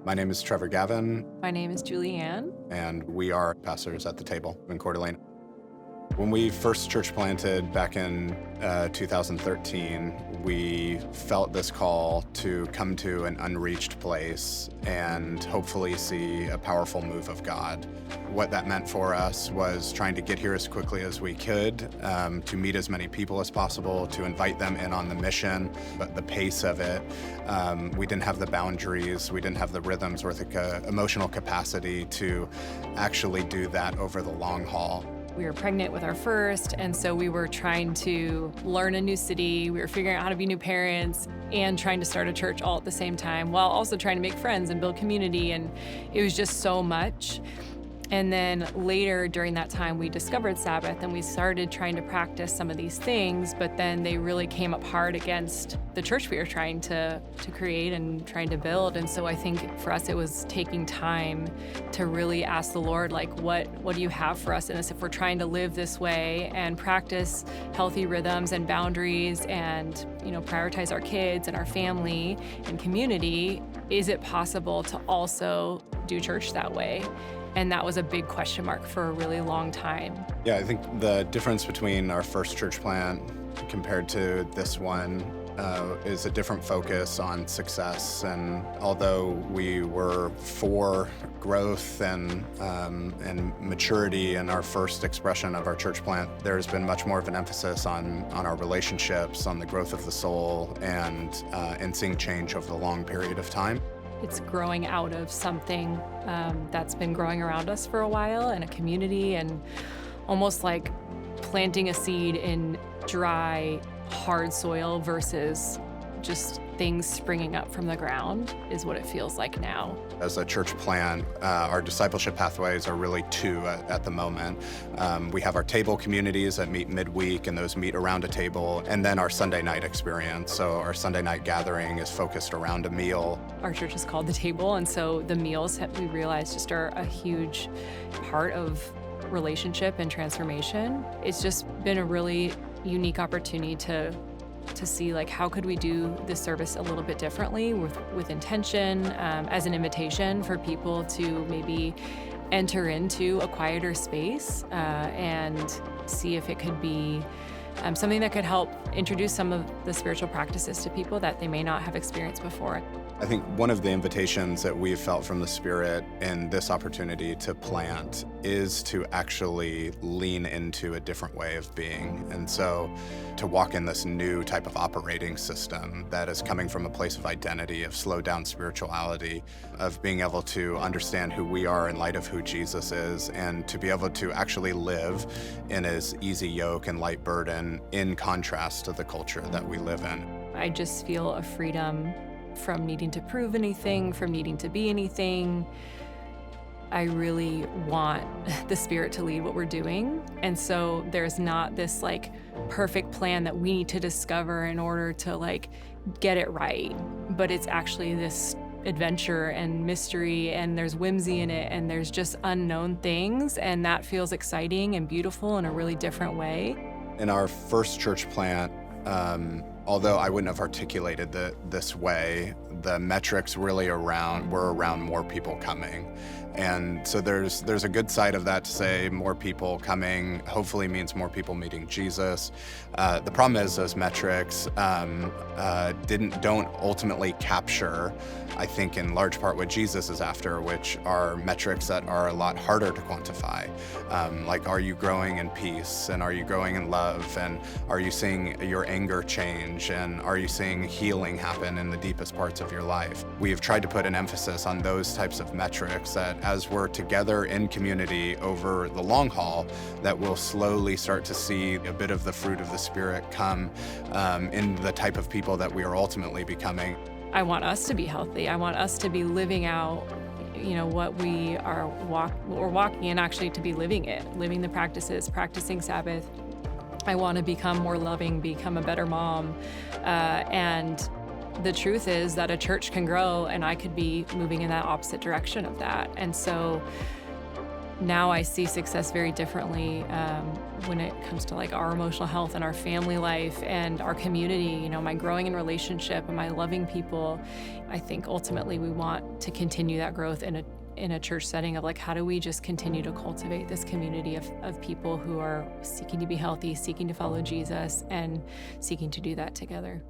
My name is Trevor Gavin, My name is Julianne. and we are pastors at the table in Coeur. When we first church planted back in 2013, we felt this call to come to an unreached place and hopefully see a powerful move of God. What that meant for us was trying to get here as quickly as we could, to meet as many people as possible, to invite them in on the mission, but the pace of it, we didn't have the boundaries, we didn't have the rhythms or the emotional capacity to actually do that over the long haul. We were pregnant with our first, and so we were trying to learn a new city. We were figuring out how to be new parents and trying to start a church all at the same time, while also trying to make friends and build community. And it was just so much. And then later during that time, we discovered Sabbath and we started trying to practice some of these things, but then they really came up hard against the church we were trying to create and trying to build. And so I think for us, it was taking time to really ask the Lord, like, what do you have for us in this? If we're trying to live this way and practice healthy rhythms and boundaries and, prioritize our kids and our family and community, is it possible to also do church that way? And that was a big question mark for a really long time. Yeah, I think the difference between our first church plant compared to this one is a different focus on success. And although we were for growth and maturity in our first expression of our church plant, there's been much more of an emphasis on our relationships, on the growth of the soul, and seeing change over the long period of time. It's growing out of something that's been growing around us for a while, and a community, and almost like planting a seed in dry, hard soil versus just things springing up from the ground is what it feels like now. As a church plant, our discipleship pathways are really two at the moment. We have our table communities that meet midweek, and those meet around a table, and then our Sunday night experience. So our Sunday night gathering is focused around a meal. Our church is called The Table, and so the meals, we realize, just are a huge part of relationship and transformation. It's just been a really unique opportunity to see, like, how could we do this service a little bit differently with intention, as an invitation for people to maybe enter into a quieter space and see if it could be something that could help introduce some of the spiritual practices to people that they may not have experienced before. I think one of the invitations that we've felt from the Spirit in this opportunity to plant is to actually lean into a different way of being. And so to walk in this new type of operating system that is coming from a place of identity, of slowed down spirituality, of being able to understand who we are in light of who Jesus is, and to be able to actually live in his easy yoke and light burden in contrast to the culture that we live in. I just feel a freedom from needing to prove anything, from needing to be anything. I really want the Spirit to lead what we're doing. And so there's not this like perfect plan that we need to discover in order to like get it right. But it's actually this adventure and mystery, and there's whimsy in it, and there's just unknown things. And that feels exciting and beautiful in a really different way. In our first church plant, although I wouldn't have articulated this way, the metrics really were around more people coming. And so there's a good side of that to say more people coming hopefully means more people meeting Jesus. The problem is those metrics don't ultimately capture, I think, in large part what Jesus is after, which are metrics that are a lot harder to quantify. Like, are you growing in peace? And are you growing in love? And are you seeing your anger change? And are you seeing healing happen in the deepest parts of your life? We've tried to put an emphasis on those types of metrics that as we're together in community over the long haul, that we'll slowly start to see a bit of the fruit of the Spirit come in the type of people that we are ultimately becoming. I want us to be healthy. I want us to be living out, what we are we're walking, and actually to be living it, living the practices, practicing Sabbath. I want to become more loving, become a better mom. And the truth is that a church can grow, and I could be moving in that opposite direction of that. And so now I see success very differently when it comes to like our emotional health and our family life and our community. You know, am I growing in relationship? Am I loving people? I think ultimately we want to continue that growth in a church setting of like, how do we just continue to cultivate this community of people who are seeking to be healthy, seeking to follow Jesus, and seeking to do that together.